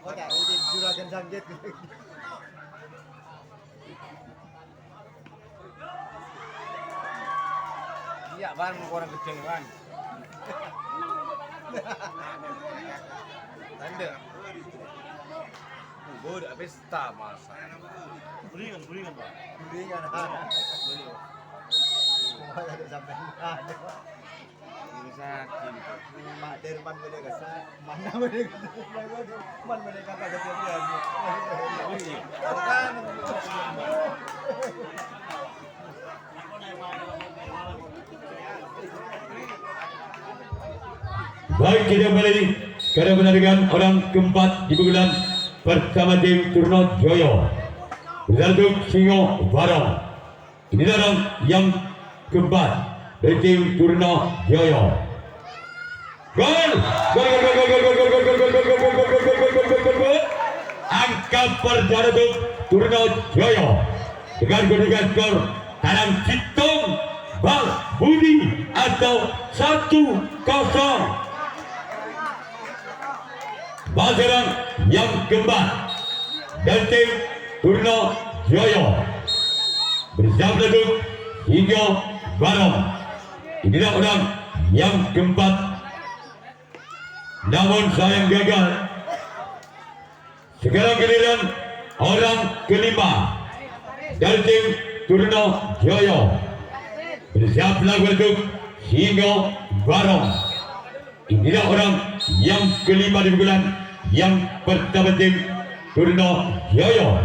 Oh, ya, ini juragan sanggit. Iya, Ban, orang kecil, Ban. Tanda. Udah pesta masa. Beringan, Pak. Mendingan. Oh, ada sampai ada. Ini sakit. Mak Derman boleh kesat, mana boleh man boleh kata kejadian. Kan. Baik, kita kembali karena menarikan orang keempat di bulan bersama tim Turno Joyo bersatu Singo Barong. Inilah orang yang keempat dari tim Turno Joyo. Gol! Gol! Angka perdana untuk Turno Joyo dengan kedudukan skor Tanam Citung Bal Budi atau 1-0. Basaran yang keempat dan tim Turno Joyo bersama untuk hingga Barong. Inilah orang yang keempat, namun sayang gagal. Sekarang giliran orang kelima dari tim Turno Joyo bersiap untuk hingga Barong. Inilah orang yang kelima di bulan yang pertama tim Turno Joyo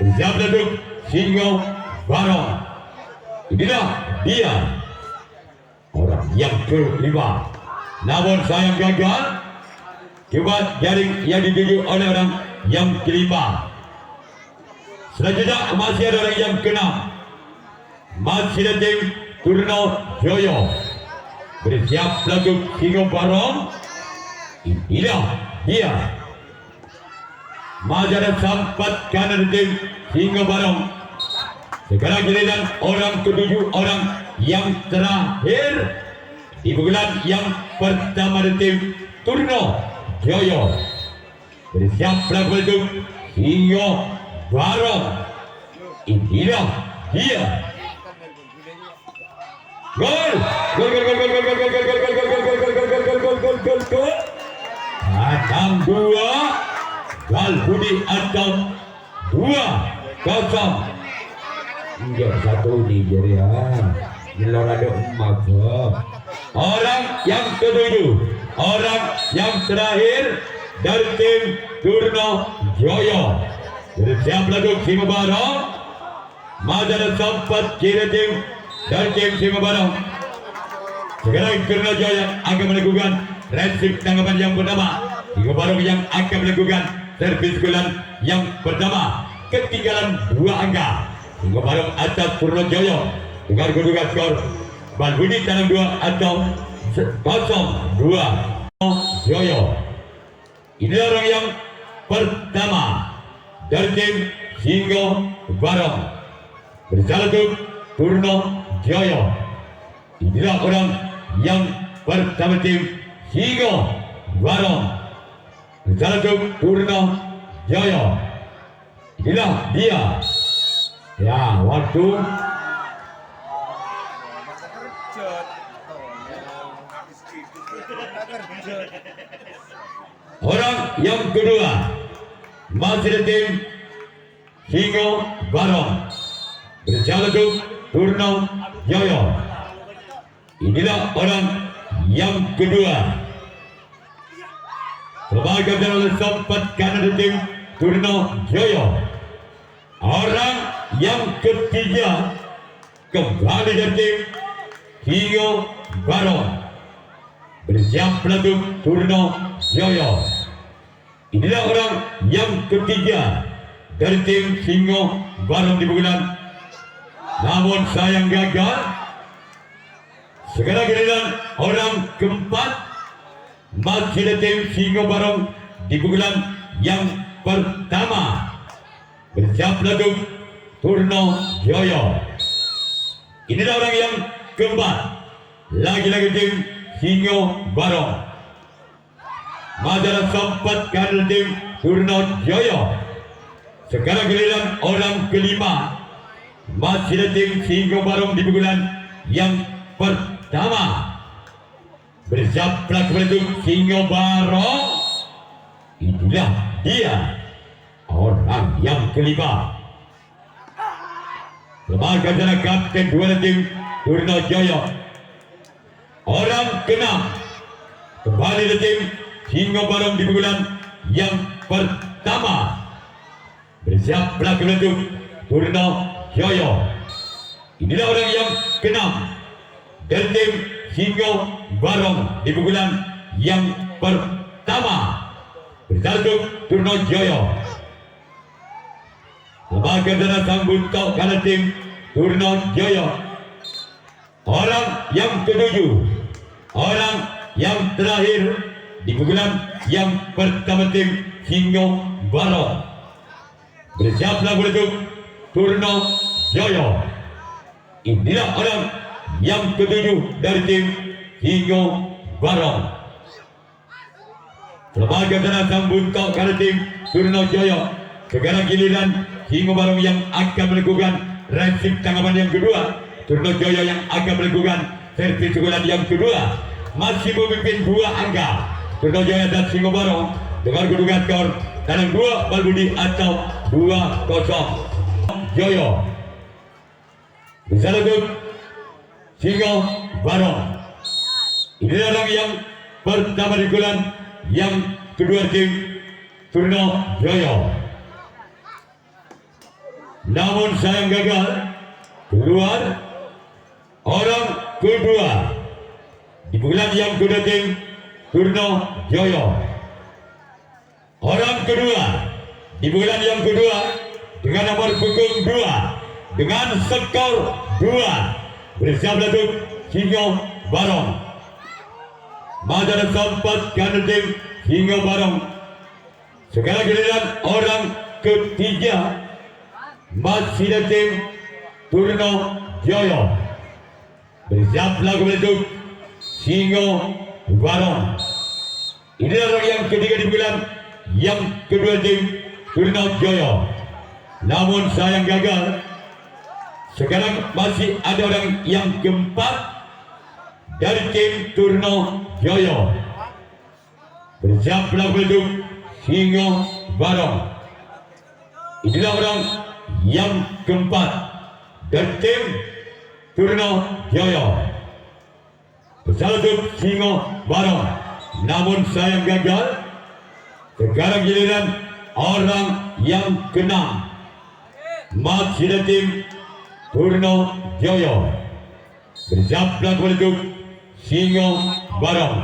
bersiap untuk Singo Barong. Inilah dia orang yang kelima, namun sayang gagal. Coba jaring yang dituju oleh orang yang kelima. Selanjutnya masih ada orang yang keenam, masih ada tim Turno Joyo bersiap untuk Singo Barong. Inilah dia Majalah sampat kanan tim Singo Barong. Sekarang giliran orang ketujuh, orang yang terakhir di bulan yang pertama dari tim Turno Joyo bersiap untuk Singo Barong. Inilah dia gol gol gol gol gol gol gol gol gol gol gol gol gol gol gol gol gol. Atang 2 Bal Budi atau 2-0. Enggak satu di jarian Gelorado emak. Orang yang ketujuh, orang yang terakhir dari tim Turno Joyo bersiap untuk Singo Barong. Majalah sempat kira tim dari tim Singo Barong. Sekarang Turno Joyo akan melakukan resip tanggapan yang pertama. Singo Barong yang akan melakukan servis golan yang pertama. Ketinggalan 2 angka. Singo Barong atas Turno Joyo dengan kedudukan skor Bal Budi Tanam 2 atau 0-2 Joyo. Ini orang yang pertama dari tim Singo Barong bersalah untuk Turno Joyo. Inilah orang yang pertama tim Singo Barong bersalah untuk Turno Joyo. Inilah dia. Ya, waktu orang yang kedua masih ada tim Singo Barong berjalan untuk Turno Joyo. Inilah orang yang kedua sebagai oleh sempat kanan tim Turno Joyo. Orang yang ketiga kembali dari tim Singo Barong bersiap untuk Turno Joyo. Inilah orang yang ketiga dari tim Singo Barong di bulan, namun sayang gagal. Sekarang giliran orang keempat masih dari tim Singo Barong di bulan yang pertama bersiap untuk Turno Joyo. Inilah orang yang keempat, lagi-lagi tim Singo Barong. Madara sempatkan tim Turno Jaya. Sekarang giliran orang kelima, masih ada tim Singo Barong di pukulan yang pertama. Berjaplak untuk Singo Barong. Inilah dia orang yang kelima. Lembaga adalah kapten dua tim Turno Jaya. Orang keenam kembali ke tim Singo Barong di pukulan yang pertama. Berjaplak untuk Turno Jaya. Inilah orang yang keenam dan tim Singo Barong di pukulan yang pertama. Bersatu Turno Jaya. Lembaga dana sang buntok kanan tim Turno Jaya. Orang yang ketujuh, orang yang terakhir di pukulan yang pertama tim Singo Barong. Bersiaplah untuk Turno Jaya. Inilah orang yang ketujuh dari tim Singo Barong. Lembaga dana sang buntok kanan tim Turno Jaya. Sekarang giliran Singo Barong yang akan melakukan resip tanggapan yang kedua. Turno Jaya yang akan melakukan servis pukulan yang kedua. Masih memimpin 2 angka. Turno Jaya dan Singo Barong dengan kedudukan skor tanam 2 balbudi atau 2-0. Jaya bisa untuk Singo Barong. Ini orang yang pertama di bulan yang kedua tim Turno Jaya. Namun sayang gagal keluar orang kedua di bulan yang kedua tim Turno Jaya. Orang kedua di bulan yang kedua dengan nomor punggung 2 dengan skor 2 bersiap untuk Singo Barong. Madara sempat kanan tim Singo Barong. Sekarang giliran orang ketiga masih ada tim Turno Jaya. Bersiaplah untuk Singo Barong. Ini orang yang ketiga di bulan yang kedua tim Turno Jaya. Namun sayang gagal. Sekarang masih ada orang yang keempat dari tim Turno Jaya. Bersiaplah untuk Singo Barong. Inilah orang yang keempat dari tim Turno Jaya. Bersama untuk Singo Barong. Namun sayang gagal. Sekarang giliran orang yang keenam masih ada tim Turno Jaya. Bersiaplah untuk Singo Barong.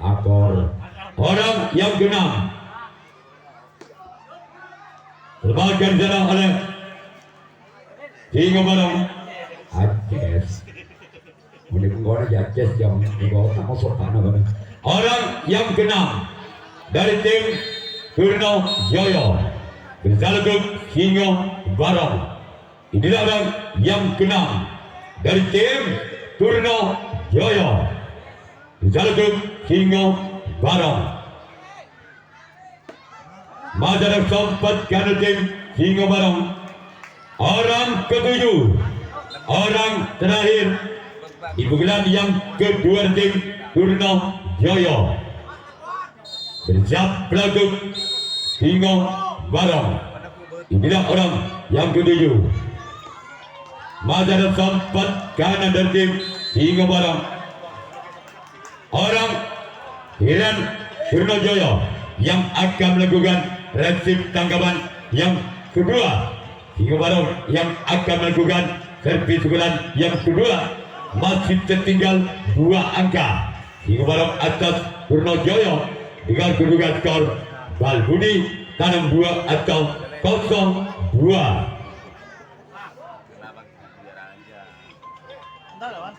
Akor orang yang keenam lembaga sana oleh Singo Barong. Aces mendengar aces yang dibawa nama sopan apa. Orang yang keenam dari tim Turno Jaya. Bersama untuk Singo Barong. Inilah orang yang keenam dari tim Turno Jaya. Bersama untuk Singo Barong. Madara sempat kanan tim Singo Barong. Orang ketujuh, orang terakhir di pukulan yang kedua tim Turno Jaya. Bersiaplah untuk Singo Barong. Inilah orang yang ketujuh. Madara sempat kanan dari tim Singo Barong. Orang Hiran Turno Jaya yang akan melakukan resip tanggapan yang kedua. Singo Barong yang akan melakukan servis pukulan yang kedua. Masih tertinggal 2 angka. Singo Barong atas Turno Jaya dengan kedudukan skor balbudi tanam 2 atau 0-2. Entar lawan.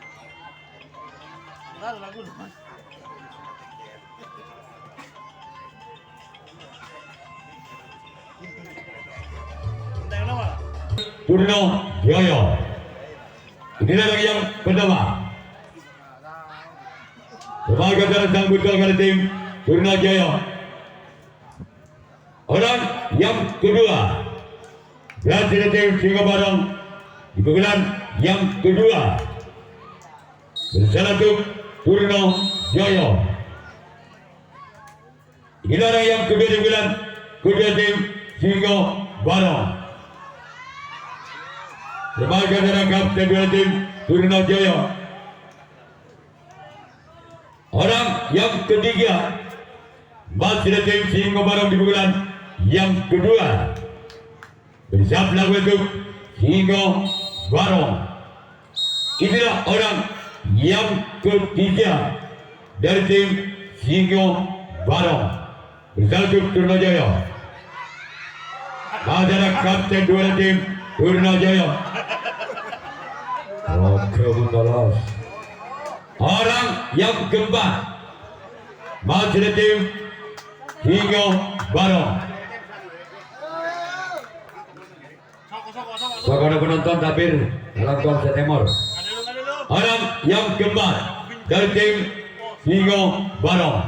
Entar lagu lawan. Entar nama. Turno Jaya. Inilah lagi yang pertama. Sebagai cara sang butuh kali tim Turnajaya. Orang yang kedua berhasil dari tim Singo Barong di pukulan yang kedua bersalah untuk Turnajaya. Inilah orang yang kedua di pukulan kedua tim Singo Barong. Sebagai darah kapten dua tim Turnajaya. Orang yang ketiga masih tim Singo Barong di pukulan yang kedua. Bersiap lagu untuk Singo Barong. Inilah orang yang ketiga dari tim Singo Barong. Bersiap untuk Turnajaya. Adalah kapten dua tim Turnajaya. Oke, Bundalas. Orang yang keempat masih tim Singo Barong. Bagaimana penonton tabir dalam konsep Timur. Orang yang keempat dari tim Singo Barong.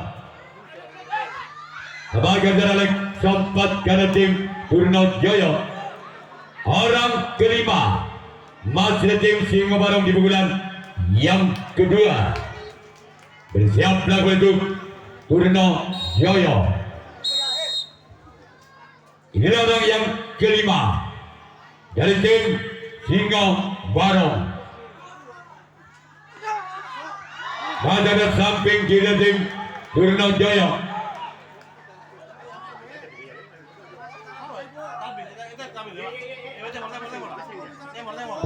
Sebagai jarak sempat karena tim Turnajaya. Orang kelima masih tim Singo Barong di pukulan yang kedua. Bersiap lagu untuk Turnajaya. Inilah orang yang kelima dari tim Singo Barong. Pada samping kiri tim Turnajaya.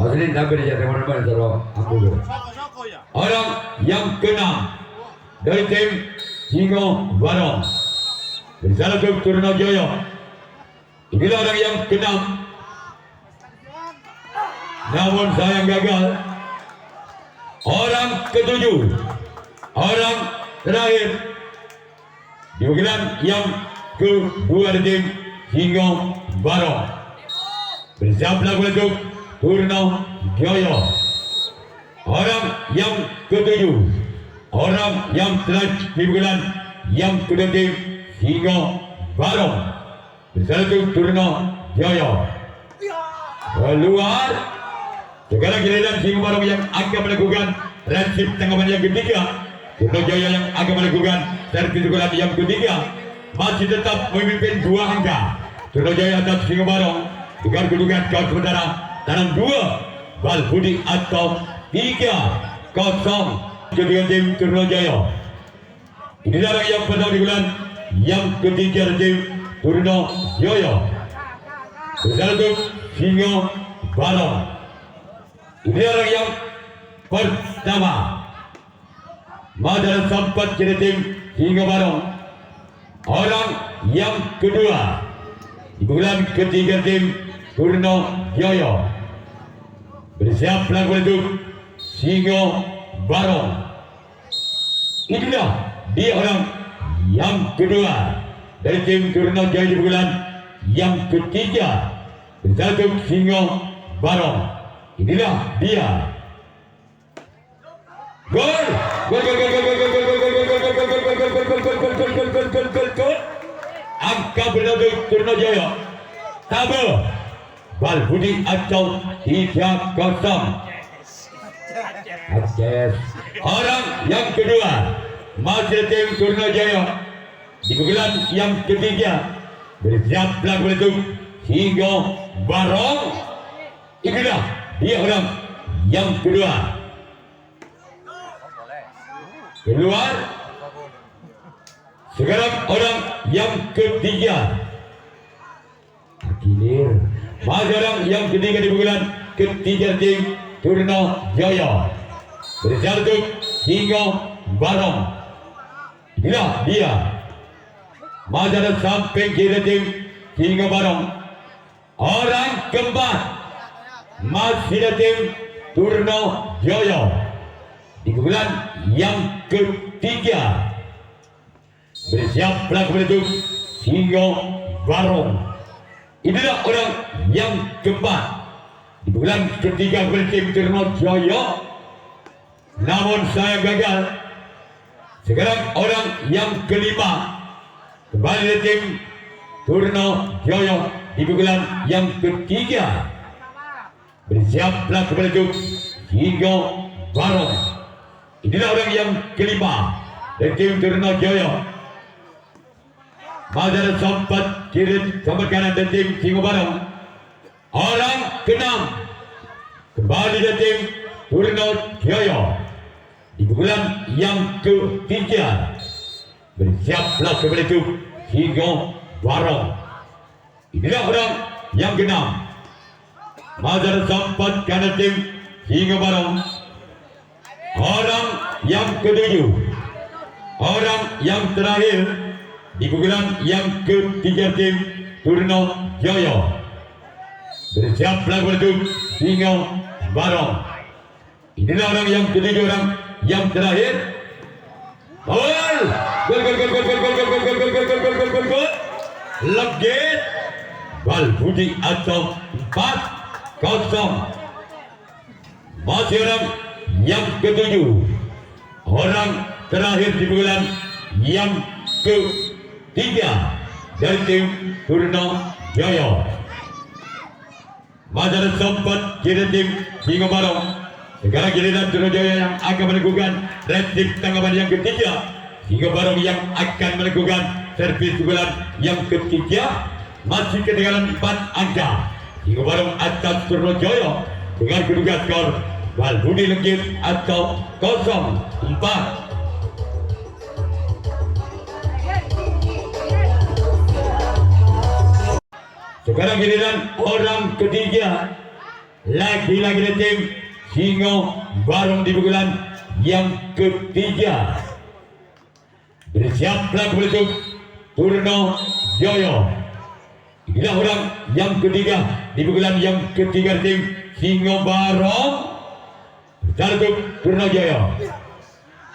Maksudnya tapi dia teman-teman kalau aku. Orang yang keenam dari tim Singo Barong. Bersalah untuk Turnajaya. Inilah orang yang keenam. Namun sayang gagal. Orang ketujuh. Orang terakhir di pukulan yang kedua dari tim Singo Barong. Bersiap lagu untuk Turnajaya. Orang yang ketujuh. Orang yang terakhir di pukulan yang kedua tim Singo Barong. Bersalah untuk Turnajaya. Keluar. Sekarang giliran Singo Barong yang akan melakukan resip tanggapan yang ketiga. Turnajaya yang akan melakukan servis pukulan yang ketiga. Masih tetap memimpin 2 angka. Turnajaya atas Singo Barong dengan kedudukan skor sementara dalam 2 bal budi atau 3-0 ketika tim Turnajaya. Inilah orang yang pertama di bulan yang ketiga tim Turnajaya. Bersalah untuk Singo Barong. Ini orang yang pertama. Madara sempat jadi tim Singo Barong. Orang yang kedua di bulan ketiga tim Turnajaya. Bersiap lagu untuk Singo Barong. Inilah dia orang yang kedua dari tim Turnajaya di bulan yang ketiga. Bersalah untuk Singo Barong. Inilah dia. Gol! Angka berlalu Turnajaya. Tabel bal budi atau 3-0. Akses. Orang yang kedua masih tim Turnajaya di pukulan yang ketiga. Bersiap lagu untuk Singo Barong. Inilah dia orang yang kedua. Keluar. Sekarang orang yang ketiga. Akhir. Masih orang yang ketiga di pukulan ketiga tim Turnajaya. Bersiap untuk Singo Barong. Inilah dia. Masih ada samping kiri tim Singo Barong. Orang keempat masih ada tim Turnajaya di pukulan yang ketiga. Bersiap lagu untuk Singo Barong. Inilah orang yang keempat di pukulan ketiga tim Turnajaya. Namun saya gagal. Sekarang orang yang kelima kembali dari tim Turno Joyo di pukulan yang ketiga. Bersiaplah kembali untuk Hinggo Barong. Inilah orang yang kelima dari tim Turno Joyo. Mazhar sempat kiri sampai kanan dari tim Hinggo Barong. Orang keenam kembali dari tim Turno Joyo di pukulan yang ketiga. Bersiaplah kembali untuk Hinggo Barong. Inilah orang yang keenam. Mazhar sempat kanan tim Hinggo Barong. Orang yang ketujuh, orang yang terakhir di pukulan yang ketiga tim Turno Joyo. Bersiaplah untuk Hinggo Barong. Inilah orang yang ketujuh, orang yang terakhir. Gol! Gol! Legit Balbudi atau 4-0. Masih orang yang ketujuh, orang terakhir di bulan yang ketiga dari tim Turno Joyo. Mazhar sempat kiri tim Hinggo Barong. Sekarang giliran Turno Joyo yang akan melakukan retrip tanggapan yang ketiga. Hinggo Barong yang akan melakukan servis bulan yang ketiga. Masih ketinggalan 4 angka. Hinggo Barong atas Turno Joyo dengan kedudukan skor Balbudi Legit atau 0-4. Sekarang giliran orang ketiga, lagi-lagi dari tim Hinggo Barong di pukulan yang ketiga. Bersiaplah untuk Turno Joyo. Inilah orang yang ketiga di pukulan yang ketiga tim Hinggo Barong. Untuk Turno Joyo.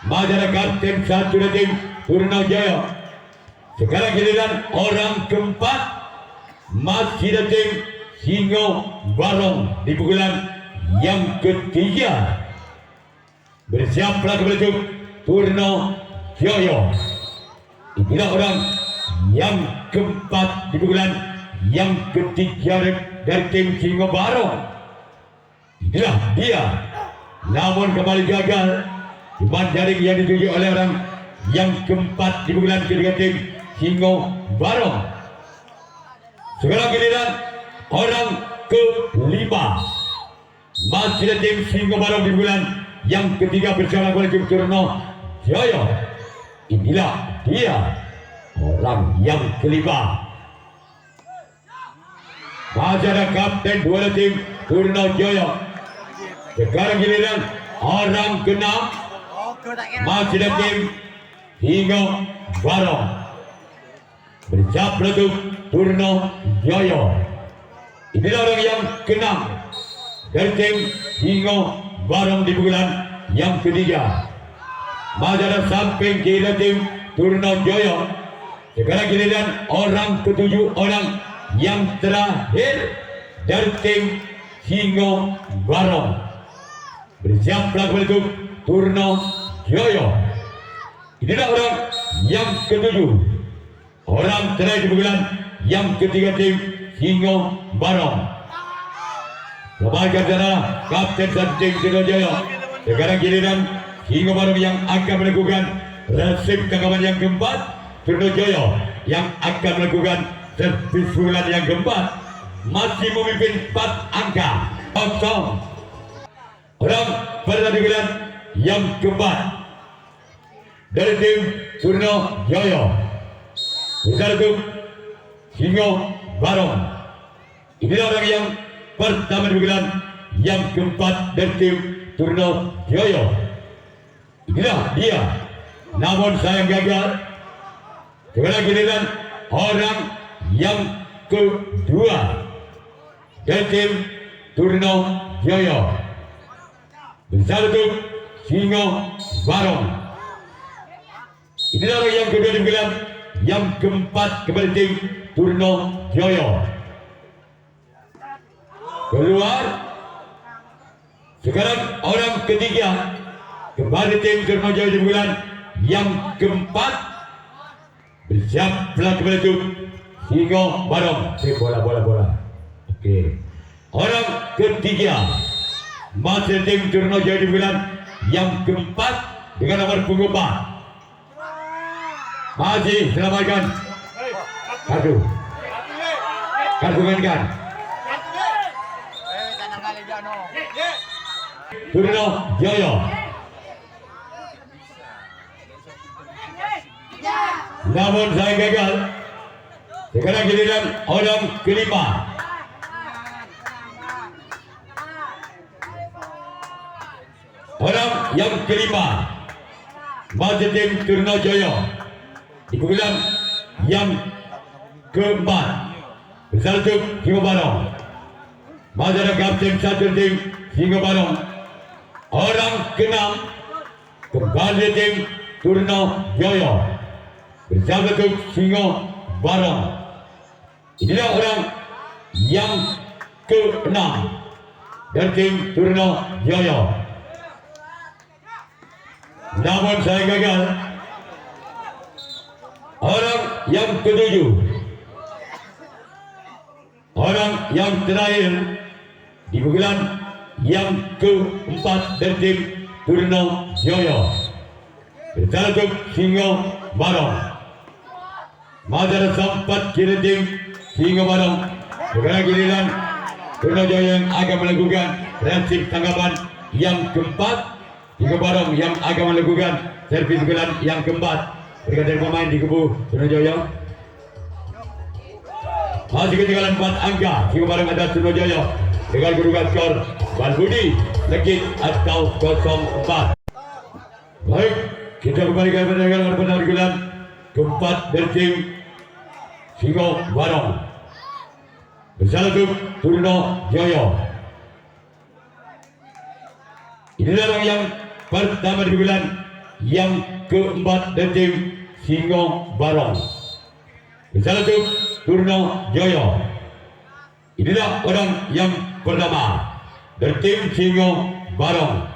Mazhar kapten satu dari tim Turno Joyo. Sekarang giliran orang keempat, masih dari tim Hinggo Barong di pukulan yang ketiga. Bersiaplah kembali untuk Turno Joyo. Inilah orang yang keempat di pukulan yang ketiga dari tim Hinggo Barong. Inilah dia. Namun kembali gagal. Umpan jaring yang dituju oleh orang yang keempat di pukulan ketiga tim Hinggo Barong. Sekarang giliran orang kelima, masih ada tim Hinggo Barong di bulan yang ketiga bersama oleh tim Turno Joyo. Inilah dia orang yang kelima. Masih ada kapten dua tim Turno Joyo. Sekarang giliran orang keenam, masih ada tim Hinggo Barong. Bersiaplah untuk Turno Joyo. Inilah orang yang keenam dari tim Hinggo Barong di pukulan yang ketiga. Mazhar samping kiri tim Turno Joyo. Sekarang giliran orang ketujuh, orang yang terakhir dari tim Hinggo Barong. Bersiaplah untuk Turno Joyo. Inilah orang yang ketujuh, orang terakhir di bulan yang ketiga tim Hinggo Barong. Lembaga sana kapten dan tim Turno Joyo. Sekarang giliran Hinggo Barong yang akan melakukan resip tanggapan yang keempat. Turno Joyo yang akan melakukan servis bulan yang keempat. Masih memimpin 4 angka 0. Orang pada bulan yang keempat dari tim Turno Joyo. Besar itu Hinggo Barong. Inilah orang yang pertama di bulan yang keempat dari tim Turno Joyo. Inilah dia. Namun sayang gagal. Sekarang giliran orang yang kedua dari tim Turno Joyo. Besar itu Hinggo Barong. Inilah orang yang kedua di bulan yang keempat kepada tim Turno Joyo. Keluar. Sekarang orang ketiga kembali tim Turno Joyo di bulan yang keempat bersiap pelan kembali Singo Barong. Bola. Oke. Orang ketiga masih tim Turno Jaya di bulan yang keempat dengan nomor punggung 4. Masih selamatkan kartu mainkan Turno Jaya. Namun saya gagal. Sekarang giliran orang kelima. Orang yang kelima masih tim Turno Jaya di bulan yang keempat bersatu Singo Barong. Masih ada kapten satu tim Singo Barong. Orang keenam kembali tim Turno Jaya bersatu Singo Barong. Inilah orang yang keenam dari tim Turno Jaya. Namun saya gagal. Orang yang ketujuh, orang yang terakhir di bulan yang keempat dari tim Turno Jaya bersatu Singo Barong. Masih ada sempat kira tim Singo Barong. Sekarang giliran Turno Jaya yang akan melakukan reaksi tanggapan yang keempat. Singo Barong yang akan melakukan servis bulan yang keempat. Bergantian pemain di kubu Turno Jaya. Masih ketinggalan 4 angka. Singo Barong atas Turno Jaya dengan kedudukan skor Bal Budi legit atau 0-4. Baik, kita kembali ke pertandingan bulan keempat dari tim Singo Barong bersatu Turno Jaya. Inilah orang yang pertama di bulan yang keempat dari tim Singo Barong bersatu Turno Jaya. Inilah orang yang pertama dari tim Singo Barong.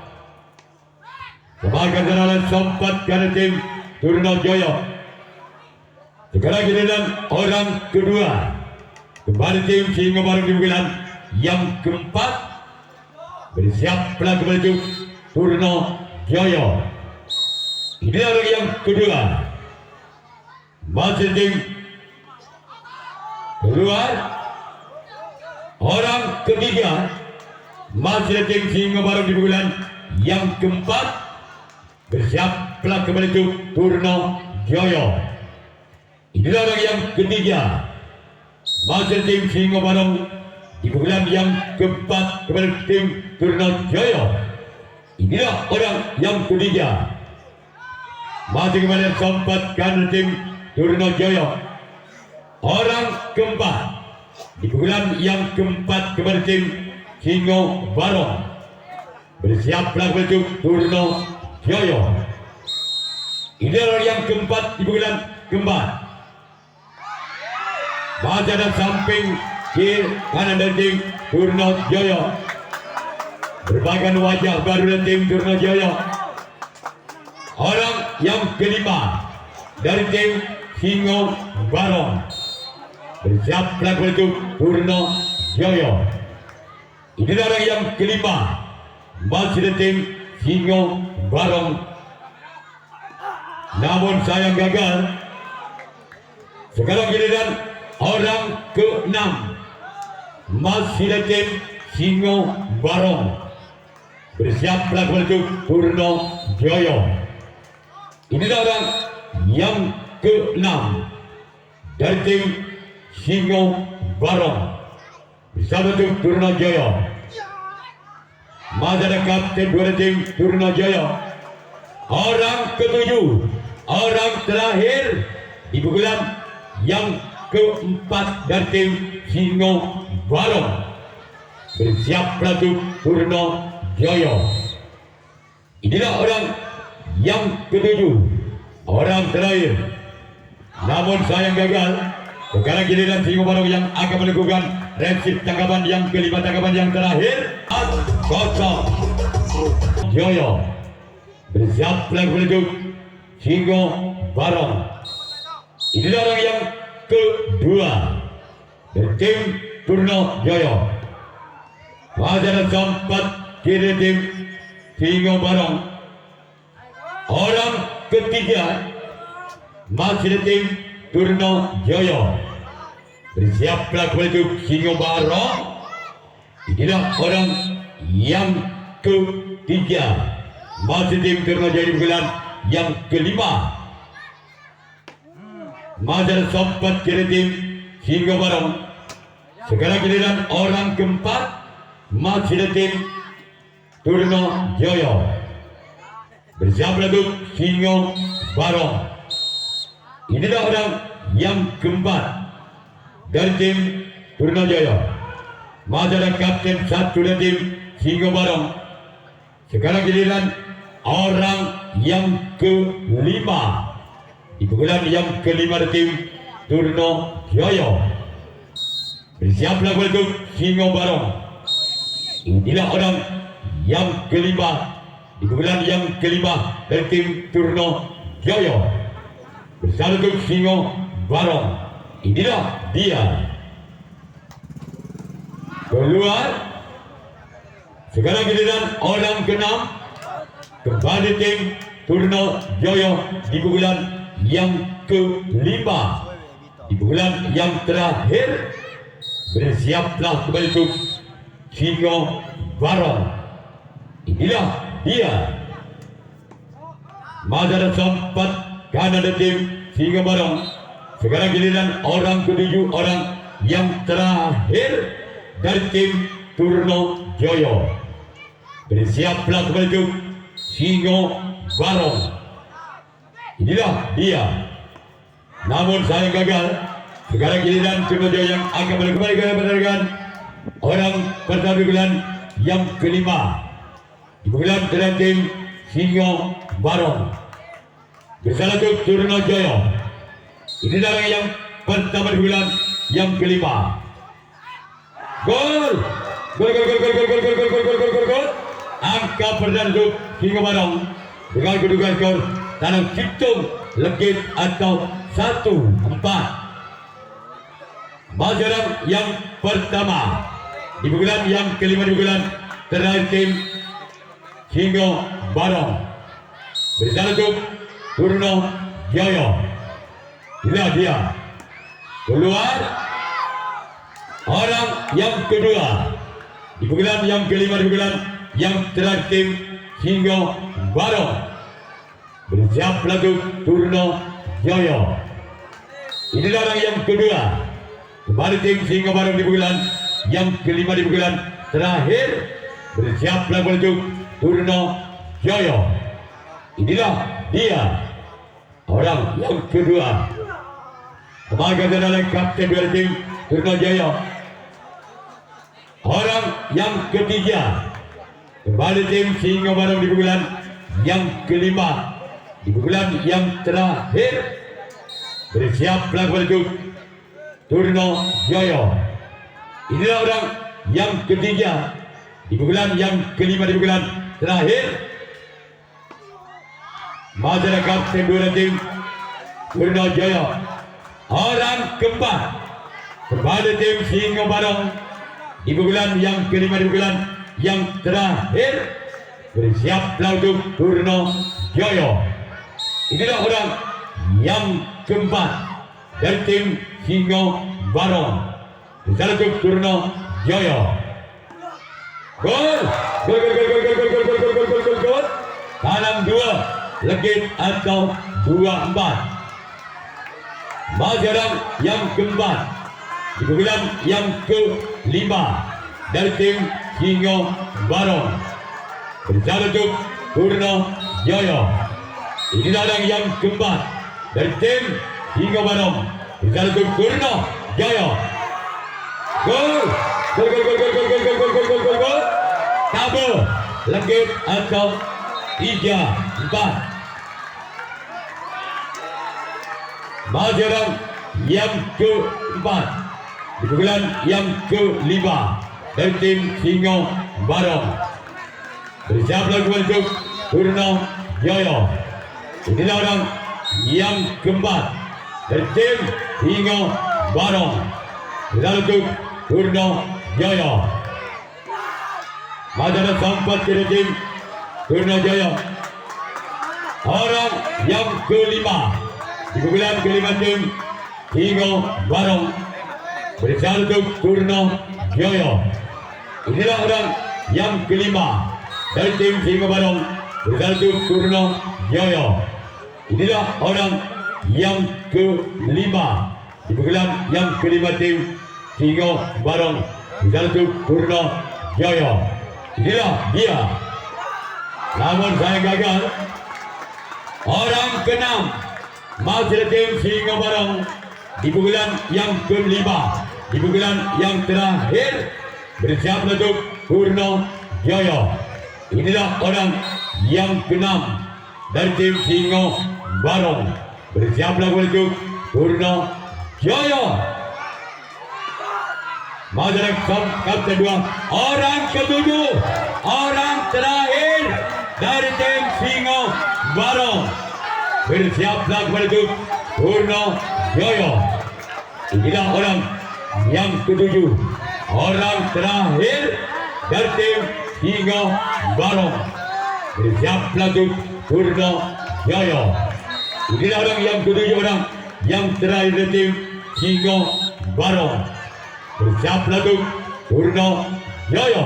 Sebagai jalan sempat dari tim Turno Jaya. Sekarang giliran orang kedua kembali tim Singo Barong di bulan yang keempat bersiap pelan kembali Turno Jaya. Ini orang yang kedua masih tim keluar. Orang ketiga masih tim Singo Barong di bulan yang keempat bersiap pelan kembali Turno Jaya. Inilah orang yang ketiga masih tim Singo Barong di bulan yang keempat kepada tim Turno Jaya. Inilah orang yang ketiga masih kembali sempatkan tim Turno Jaya. Orang keempat di bulan yang keempat kepada tim Singo Barong bersiap melakukan Turno Jaya. Inilah orang yang keempat di bulan keempat. Masih ada samping kiri kanan dari tim Turno Jaya. Berbagai wajah baru dari tim Turno Jaya. Orang yang kelima dari tim Singo Barong bersiap melakukan Turno Jaya. Inilah orang yang kelima masih dari tim Singo Barong. Namun sayang gagal. Sekarang giliran orang ke-6 masih dari tim Singo Barong bersiap melakukan Turno Jaya. Inilah orang yang ke-6 dari tim Singo Barong bersama tim Turno Jaya. Masih ada kapten dua tim Turno Jaya. Orang ke-7, orang terakhir di bulan yang keempat dari tim Singo Barong bersiap melakukan Turno Jaya. Inilah orang yang ke-7, orang terakhir. Namun sayang gagal. Sekarang giliran Singo Barong yang akan melakukan reaksi tanggapan yang kelima, tanggapan yang terakhir. Kosong Jaya bersiap melakukan Singo Barong. Inilah orang yang kedua dari tim Turno Jaya. Pada sempat kiri tim Singo Barong. Orang ketiga masih dari tim Turno Jaya. Bersiaplah untuk Singo Barong. Inilah orang yang ketiga masih tim Turno Jaya di bulan yang kelima. Mazhar sempat kiri tim Singo Barong. Sekarang giliran orang keempat masih dari tim Turno Jaya. Bersiaplah untuk Singo Barong. Inilah orang yang keempat dari tim Turno Jaya. Mazhar kapten satu dari tim Singo Barong. Sekarang giliran orang yang kelima di bulan yang kelima dari tim Turno Jaya. Bersiaplah untuk Singo Barong. Inilah orang yang kelima di bulan yang kelima dari tim Turno Jaya. Bersiaplah untuk Singo Barong. Inilah dia. Keluar. Sekarang giliran orang keenam kembali tim Turno Jaya di bulan yang kelima. Di bulan yang terakhir bersiaplah kembali untuk Singo Barong. Inilah dia. Mazhar sempat kanan dari tim Singo Barong. Sekarang giliran orang ketujuh, orang yang terakhir dari tim Turno Jaya. Bersiaplah kembali untuk Singo Barong. Inilah dia. Namun saya gagal. Sekarang giliran Turno Jaya yang akan kembali ke pertandingan. Orang pertama di bulan yang kelima. Di bulan dari tim Singo Barong. Bersalah untuk Turno Jaya. Inilah orang yang pertama di bulan yang kelima. Gol! Gol, gol, gol, gol, gol, gol, gol, gol, gol, gol, gol, gol. Angka perdana untuk Singo Barong dengan kedudukan skor tanam hitung legit atau 1-4. Mazhar yang pertama di bulan yang kelima di bulan terakhir tim Singo Barong. Bersalah untuk Turno Jaya. Inilah dia. Keluar orang yang kedua di bulan yang kelima di bulan yang terakhir tim Singo Barong. Bersiaplah untuk Turno Jaya. Inilah orang yang kedua kembali tim Singo Barong di bulan yang kelima di bulan terakhir. Bersiaplah untuk Turno Jaya. Inilah dia orang yang kedua. Kembali adalah kapten dari tim Turno Jaya. Orang yang ketiga kembali tim Singo Barong di bulan yang kelima di bulan yang terakhir. Bersiaplah untuk Turno Jaya. Inilah orang yang ketiga di bulan yang kelima di bulan terakhir. Mazhar kapten dua tim Turno Jaya. Orang keempat kembali tim Singo Barong di bulan yang kelima di bulan yang terakhir. Bersiaplah untuk Turno Jaya. Inilah orang yang keempat dari tim Singo Barong. Bersalah untuk Turno Jaya. Gol! Gol, gol, gol, gol, gol, gol, gol, gol, gol, gol, gol, gol. Tanam 2 legit atau 2-4. Mazhar yang keempat di bulan yang kelima dari tim Singo Barong. Bersalah untuk Turno Jaya. Inilah orang yang keempat dari tim Singo Barong. Bersalah untuk Turno Jaya. Gol! Gol, gol, gol, gol, gol, gol, gol, gol, gol, gol, gol. Tabel legit atau 3-4. Mazhar yang keempat di bulan yang kelima dari tim Singo Barong. Bersiaplah untuk Turno Jaya. Inilah orang yang keempat dari tim Singo Barong. Lalu untuk Purno Jaya. Madara sampai dari tim Purno Jaya. Orang yang kelima di pukulan kelima tim Singo Barong. Bersama untuk Purno Jaya. Inilah orang yang kelima dari tim Singo Barong. Bersama untuk Purno Jaya. Inilah orang yang kelima di pukulan yang kelima tim Singo Barong. Bersama untuk Purno Jaya. Inilah dia. Namun saya gagal. Orang keenam masih tim Singo Barong di pukulan yang kelima, di pukulan yang terakhir bersiap untuk Purno Jaya. Inilah orang yang keenam dari tim Singo Barong bersiaplah untuk Purno Jaya. Masyarakat Cup kedua, orang ketujuh, orang terakhir dari tim Singo Barong bersiaplah untuk Purno Jaya. Inilah orang yang ketujuh, orang terakhir dari tim Singo Barong bersiaplah untuk Purno Jaya. Inilah orang yang ketujuh, orang yang terakhir dari tim Singo Barong bersiaplah untuk Purno Jaya.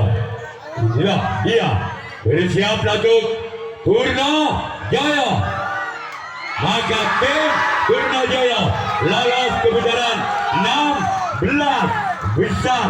Inilah dia, bersiaplah untuk Purno Jaya. Maka tim Purno Jaya lolos ke putaran 16 besar.